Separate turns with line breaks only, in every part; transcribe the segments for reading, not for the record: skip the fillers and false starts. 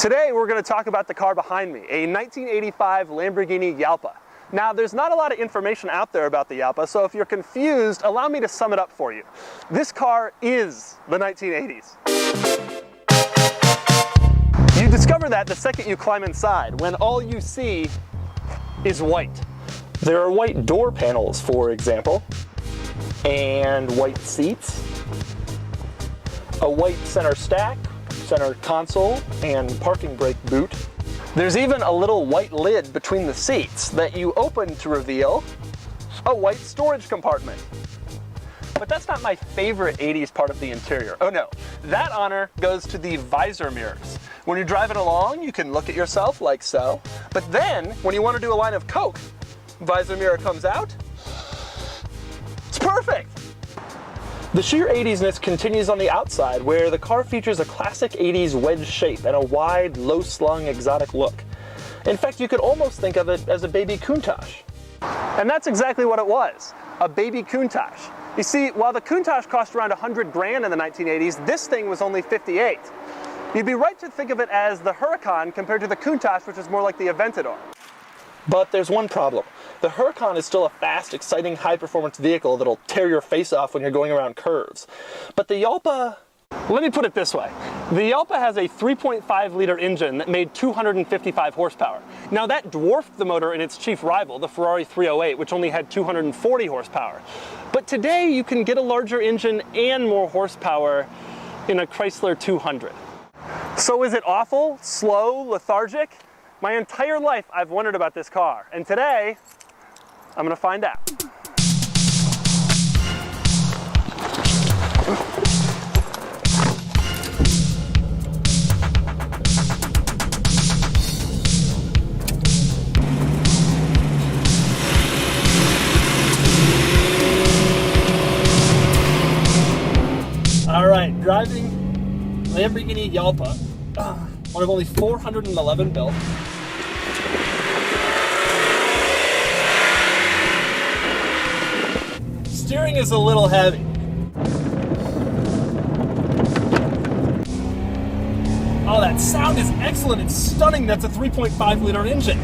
Today we're going to talk about the car behind me, a 1985 Lamborghini Jalpa. Now there's not a lot of information out there about the Jalpa, so if you're confused, allow me to sum it up for you. This car is the 1980s. You discover that the second you climb inside, when all you see is white. There are white door panels, for example, and white seats, a white center stack, center console, and parking brake boot. There's even a little white lid between the seats that you open to reveal a white storage compartment. But that's not my favorite 80s part of the interior. Oh no, that honor goes to the visor mirrors. When you're driving along, you can look at yourself like so, but then when you want to do a line of coke, visor mirror comes out. It's perfect! The sheer 80s-ness continues on the outside, where the car features a classic 80s wedge shape and a wide, low-slung, exotic look. In fact, you could almost think of it as a baby Countach. And that's exactly what it was, a baby Countach. You see, while the Countach cost around 100 grand in the 1980s, this thing was only 58. You'd be right to think of it as the Huracan compared to the Countach, which is more like the Aventador. But there's one problem. The Huracan is still a fast, exciting, high-performance vehicle that'll tear your face off when you're going around curves. But the Jalpa... Let me put it this way. The Jalpa has a 3.5-liter engine that made 255 horsepower. Now that dwarfed the motor in its chief rival, the Ferrari 308, which only had 240 horsepower. But today you can get a larger engine and more horsepower in a Chrysler 200. So is it awful, slow, lethargic? My entire life I've wondered about this car, and today I'm gonna find out. All right, driving Lamborghini Jalpa, one of only 411 built. Steering is a little heavy. Oh, that sound is excellent. It's stunning. That's a 3.5-liter engine.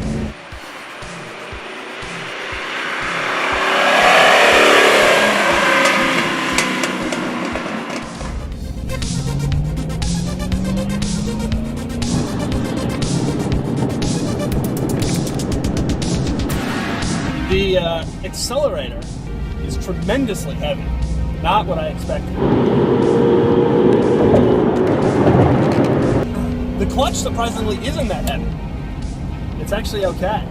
The accelerator is tremendously heavy. Not what I expected. The clutch surprisingly isn't that heavy. It's actually okay.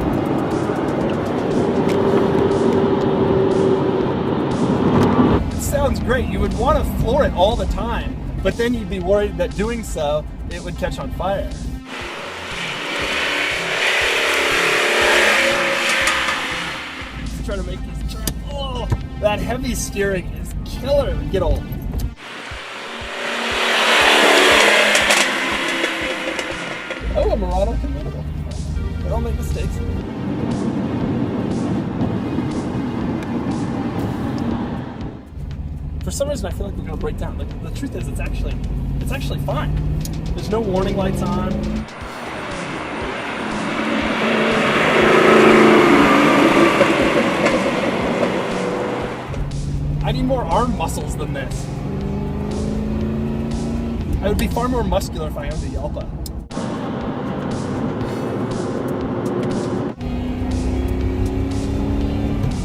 It sounds great. You would want to floor it all the time, but then you'd be worried that doing so, it would catch on fire. Trying to make these turns. Oh, that heavy steering is killer to get old. Oh, a Murano convertible. I don't make mistakes. For some reason, I feel like we're gonna break down. Like, the truth is, it's actually fine. There's no warning lights on. I need more arm muscles than this. I would be far more muscular if I owned a Jalpa.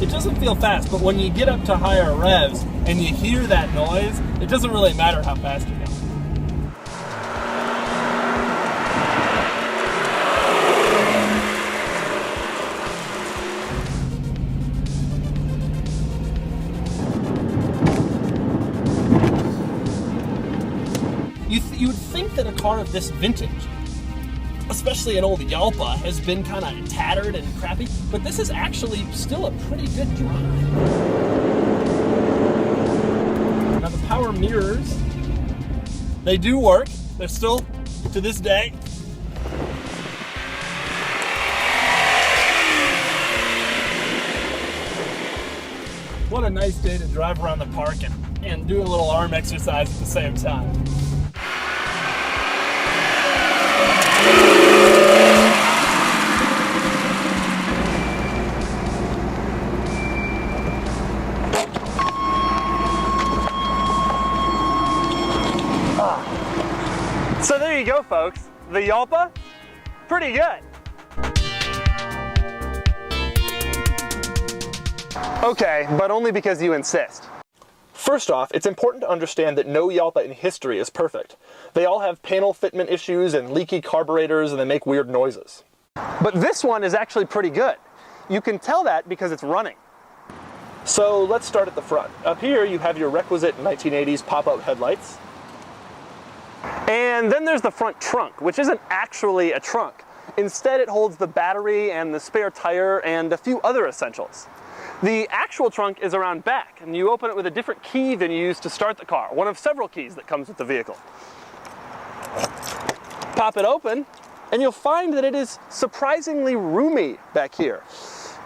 It doesn't feel fast, but when you get up to higher revs and you hear that noise, it doesn't really matter how fast you go. You would think that a car of this vintage, especially an old Jalpa, has been kind of tattered and crappy, but this is actually still a pretty good drive. Now the power mirrors, they do work. They're still, to this day, what a nice day to drive around the park and do a little arm exercise at the same time. the Jalpa? Pretty good. Okay, but only because you insist. First off, it's important to understand that no Jalpa in history is perfect. They all have panel fitment issues and leaky carburetors, and they make weird noises. But this one is actually pretty good. You can tell that because it's running. So let's start at the front. Up here you have your requisite 1980s pop-out headlights. And then there's the front trunk, which isn't actually a trunk. Instead, it holds the battery and the spare tire and a few other essentials. The actual trunk is around back, and you open it with a different key than you use to start the car, one of several keys that comes with the vehicle. Pop it open, and you'll find that it is surprisingly roomy back here.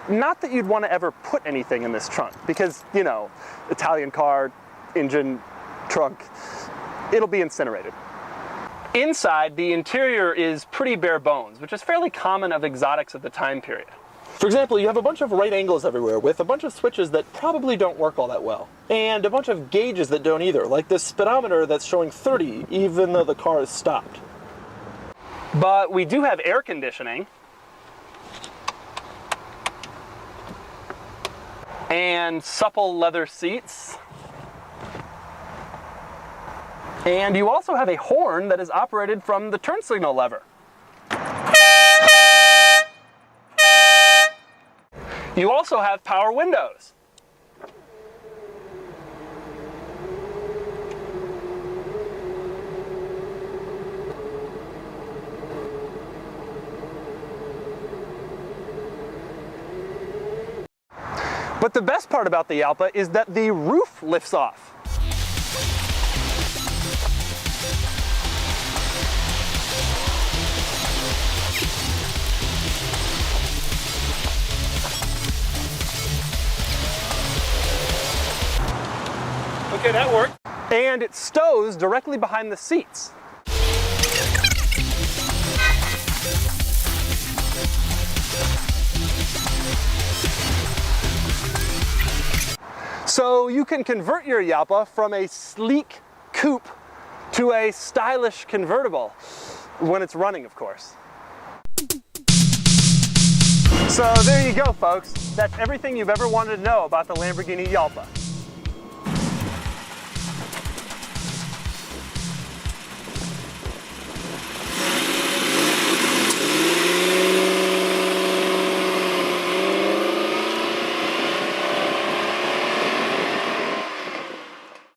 Not that you'd want to ever put anything in this trunk, because, you know, Italian car, engine, trunk, it'll be incinerated. Inside, the interior is pretty bare bones, which is fairly common of exotics of the time period. For example, you have a bunch of right angles everywhere with a bunch of switches that probably don't work all that well. And a bunch of gauges that don't either, like this speedometer that's showing 30 even though the car is stopped. But we do have air conditioning. And supple leather seats. And you also have a horn that is operated from the turn signal lever. You also have power windows. But the best part about the Jalpa is that the roof lifts off. Okay, that worked. And it stows directly behind the seats. So you can convert your Jalpa from a sleek coupe to a stylish convertible, when it's running, of course. So there you go, folks. That's everything you've ever wanted to know about the Lamborghini Jalpa.